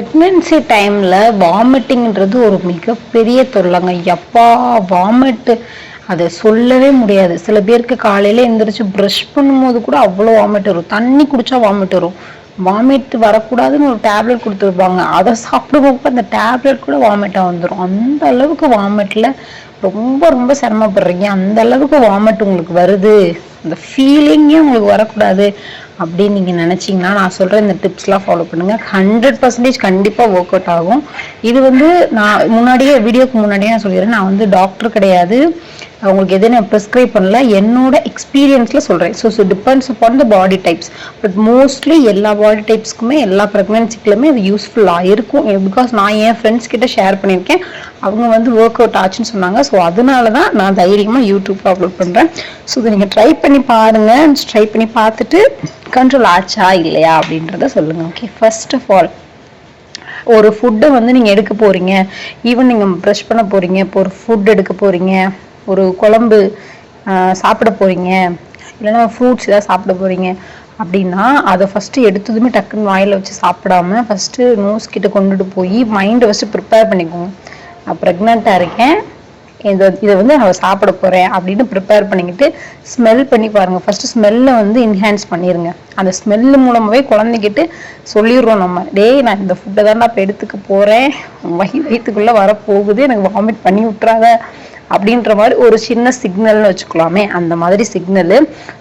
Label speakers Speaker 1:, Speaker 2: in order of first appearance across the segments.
Speaker 1: Pregnancy டைமில் வாமிட்டிங்கிறது ஒரு மிகப்பெரிய தொல்லைங்க. எப்பா வாமிட்டு அதை சொல்லவே முடியாது. சில பேருக்கு காலையில் எழுந்திரிச்சு ப்ரஷ் பண்ணும்போது கூட அவ்வளோ வாமிட் வரும். தண்ணி குடித்தா வாமிட் வரும். வாமிட் வரக்கூடாதுன்னு ஒரு டேப்லெட் கொடுத்துருப்பாங்க. அதை சாப்பிடும்போது அந்த டேப்லெட் கூட வாமிட்டாக வந்துடும். அந்த அளவுக்கு வாமிட்டில் ரொம்ப ரொம்ப சிரமப்படுறீங்க. அந்த அளவுக்கு வாமிட் உங்களுக்கு வருது, அந்த ஃபீலிங்கே உங்களுக்கு வரக்கூடாது அப்படின்னு நீங்கள் நினச்சிங்கன்னா நான் சொல்கிற இந்த டிப்ஸ்லாம் ஃபாலோ பண்ணுங்கள். 100% கண்டிப்பாக ஒர்க் அவுட் ஆகும். இது நான் முன்னாடியே வீடியோக்கு முன்னாடியே நான் சொல்லிடுறேன், நான் டாக்டர் கிடையாது. உங்களுக்கு எதுவும் நான் ப்ரிஸ்கிரைப் பண்ணல, என்னோட எக்ஸ்பீரியன்ஸில் சொல்கிறேன். So depends upon the body types. But mostly எல்லா பாடி டைப்ஸ்க்குமே எல்லா ப்ரெக்னென்சிக்குமே அது யூஸ்ஃபுல்லாக இருக்கும். பிகாஸ் நான் என் ஃப்ரெண்ட்ஸ் கிட்ட ஷேர் பண்ணியிருக்கேன். அவங்க ஒர்க் அவுட் ஆச்சுன்னு சொன்னாங்க. ஸோ அதனால தான் நான் தைரியமாக யூடியூப்பில் அப்லோட் பண்ணுறேன். ஸோ இதை நீங்கள் ட்ரை பண்ணி பாருங்கள். ட்ரை பண்ணி பார்த்துட்டு கண்ட்ரோல் ஆச்சா இல்லையா அப்படின்றத சொல்லுங்கள். ஓகே, ஃபர்ஸ்ட் ஆஃப் ஆல் ஒரு ஃபுட்டை நீங்கள் எடுக்க போகிறீங்க. ஈவன் நீங்கள் ப்ரஷ் பண்ண போகிறீங்க, இப்போ ஒரு ஃபுட் எடுக்க போகிறீங்க, ஒரு குழம்பு சாப்பிட போகிறீங்க, இல்லைன்னா ஃப்ரூட்ஸ் ஏதாவது சாப்பிட போகிறீங்க அப்படின்னா அதை ஃபஸ்ட்டு எடுத்ததுமே டக்குன்னு வாயில் வச்சு சாப்பிடாம ஃபஸ்ட்டு நோஸ் கிட்ட கொண்டுட்டு போய் மைண்டை ஃபஸ்ட்டு ப்ரிப்பேர் பண்ணிக்கோங்க. நான் ப்ரெக்னெண்ட்டாக இருக்கேன், இதை நான் சாப்பிட போகிறேன் அப்படின்னு ப்ரிப்பேர் பண்ணிக்கிட்டு ஸ்மெல் பண்ணி பாருங்கள். ஃபஸ்ட்டு ஸ்மெல்லை இன்ஹான்ஸ் பண்ணிடுங்க. அந்த ஸ்மெல்லு மூலமாகவே குழந்தைகிட்டு சொல்லிடுறோம் நம்ம, நான் இந்த ஃபுட்டை தான் நான் இப்போ எடுத்துக்க போகிறேன், வயிற்றுக்குள்ளே வரப்போகுது, எனக்கு வாமிட் பண்ணி விட்றாத அப்படின்ற மாதிரி ஒரு சின்ன சிக்னல்னு வச்சுக்கலாமே, அந்த மாதிரி சிக்னலு.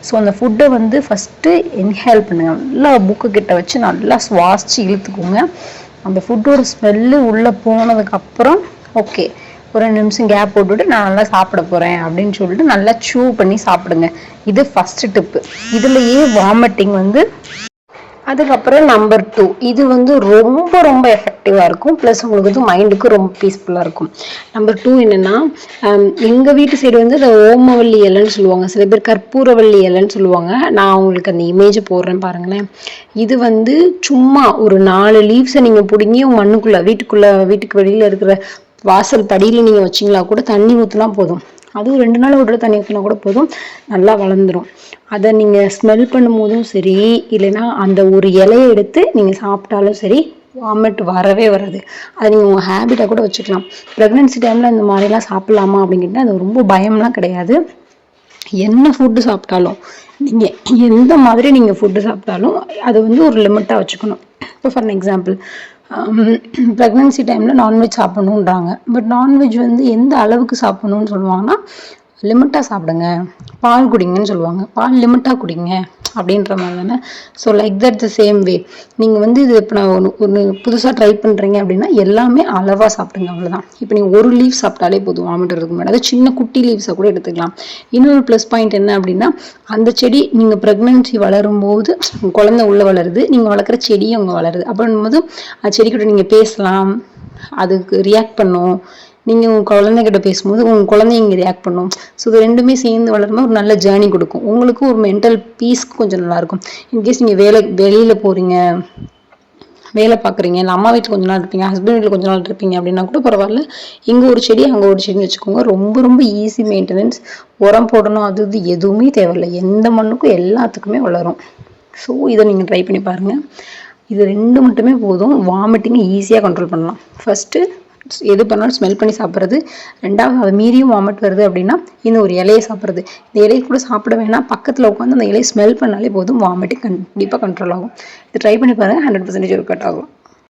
Speaker 1: ஸோ அந்த ஃபுட்டை ஃபஸ்ட்டு இன்ஹேல் பண்ணுங்க. நல்லா புக்கு கிட்ட வச்சு நல்லா சுவாசிச்சு இழுத்துக்கோங்க. அந்த ஃபுட்டோட ஸ்மெல்லு உள்ளே போனதுக்கப்புறம் ஓகே ஒரு 2 நிமிஷம் கேப் போட்டுவிட்டு நான் நல்லா சாப்பிட போகிறேன் அப்படின்னு சொல்லிட்டு நல்லா சூ பண்ணி சாப்பிடுங்க. இது ஃபஸ்ட்டு டிப்பு. இதுலேயே வாமிட்டிங் அதுக்கப்புறம் நம்பர் 2, இது ரொம்ப ரொம்ப எஃபெக்டிவாக இருக்கும். ப்ளஸ் உங்களுக்கு மைண்டுக்கு ரொம்ப பீஸ்ஃபுல்லாக இருக்கும். நம்பர் 2 என்னென்னா, எங்கள் வீட்டு சைடு இந்த ஓமவல்லி இலைன்னு சொல்லுவாங்க, சில பேர் கற்பூரவல்லி இலைன்னு சொல்லுவாங்க. நான் உங்களுக்கு அந்த இமேஜ் போடுறேன் பாருங்களேன். இது சும்மா ஒரு 4 லீவ்ஸை நீங்கள் பிடுங்கி மண்ணுக்குள்ளே வீட்டுக்கு வெளியில் இருக்கிற வாசல் படியில் நீங்கள் வச்சிங்களா கூட தண்ணி ஊற்றினா போதும். அதுவும் 2 நாள் விடுற தண்ணி ஊற்றினா கூட போதும், நல்லா வளர்ந்துடும். அதை நீங்கள் ஸ்மெல் பண்ணும் போதும் சரி, இல்லைன்னா அந்த ஒரு இலையை எடுத்து நீங்கள் சாப்பிட்டாலும் சரி, வாமிட் வரவே வராது. அதை நீங்கள் உங்கள் ஹேபிட்டாக கூட வச்சுக்கலாம். ப்ரெக்னென்சி டைமில் இந்த மாதிரிலாம் சாப்பிட்லாமா அப்படிங்கிட்ட அது ரொம்ப பயம்லாம் கிடையாது. என்ன ஃபுட்டு சாப்பிட்டாலும் நீங்கள் எந்த மாதிரி நீங்கள் ஃபுட்டு சாப்பிட்டாலும் அது ஒரு லிமிட்டாக வச்சுக்கணும். இப்போ ஃபார் எக்ஸாம்பிள், ப்ரெக்னென்சி டைமில் நான்வெஜ் சாப்பிடணுன்றாங்க. பட் நான்வெஜ் எந்த அளவுக்கு சாப்பிடணும்னு சொல்லுவாங்கன்னா, லிமிட்டாக சாப்பிடுங்க, பால் குடிங்கன்னு சொல்லுவாங்க. பால் லிமிட்டாக குடிங்க அப்படின்ற மாதிரி தானே. So like that the same way நீங்கள் இது இப்போ நான் ஒன்று புதுசாக ட்ரை பண்ணுறீங்க அப்படின்னா எல்லாமே அளவாக சாப்பிடுங்க, அவ்வளோதான். இப்போ நீங்கள் ஒரு லீவ் சாப்பிட்டாலே போதும் வாமிட் வரதுக்கு முன்னாடி. அது சின்ன குட்டி லீவ்ஸை கூட எடுத்துக்கலாம். இன்னொரு ப்ளஸ் பாயிண்ட் என்ன அப்படின்னா, அந்த செடி நீங்கள் ப்ரெக்னென்சி வளரும்போது குழந்தை உள்ளே வளருது, நீங்கள் வளர்க்குற செடியும் அங்கே வளருது. அப்படின்போது அந்த செடிக்கிட்ட நீங்கள் பேசலாம், அதுக்கு ரியாக்ட் பண்ணும். நீங்கள் உங்கள் குழந்தைகிட்ட பேசும்போது உங்கள் குழந்தை இங்கே ரியாக்ட் பண்ணும். ஸோ இது ரெண்டுமே சேர்ந்து வளரும்போது ஒரு நல்ல ஜேர்னி கொடுக்கும். உங்களுக்கும் ஒரு மென்டல் பீஸ்க்கு கொஞ்சம் நல்லாயிருக்கும். இன்கேஸ் நீங்கள் வெளியில் போகிறீங்க, வேலை பார்க்குறீங்க, இல்லை அம்மா வீட்டில் கொஞ்ச நாள் இருப்பீங்க, ஹஸ்பண்ட் வீட்டில் கொஞ்ச நாள் இருப்பீங்க அப்படின்னா கூட பரவாயில்ல, இங்கே ஒரு செடி அங்கே ஒரு செடின்னு வச்சுக்கோங்க. ரொம்ப ரொம்ப ஈஸி மெயின்டெனன்ஸ். உரம் போடணும் அது எதுவுமே தேவையில்லை. எந்த மண்ணுக்கும் எல்லாத்துக்குமே வளரும். ஸோ இதை நீங்கள் ட்ரை பண்ணி பாருங்கள். இது 2 மட்டுமே போதும், வாமிட்டிங்கை ஈஸியாக கண்ட்ரோல் பண்ணலாம். ஃபஸ்ட்டு எது பண்ணாலும் ஸ்மெல் பண்ணி சாப்பிட்றது. 2வது, அதை மீறியும் வாமிட் வருது அப்படின்னா இந்த ஒரு இலையை சாப்பிட்றது. இந்த இலையை கூட சாப்பிட வேணாம், பக்கத்தில் உட்காந்து அந்த இலையை ஸ்மெல் பண்ணாலே போதும், வாமிட்டிங் கண்டிப்பாக கண்ட்ரோல் ஆகும். இது ட்ரை பண்ணி பாருங்கள், 100% ஒர்க் அவுட் ஆகும்.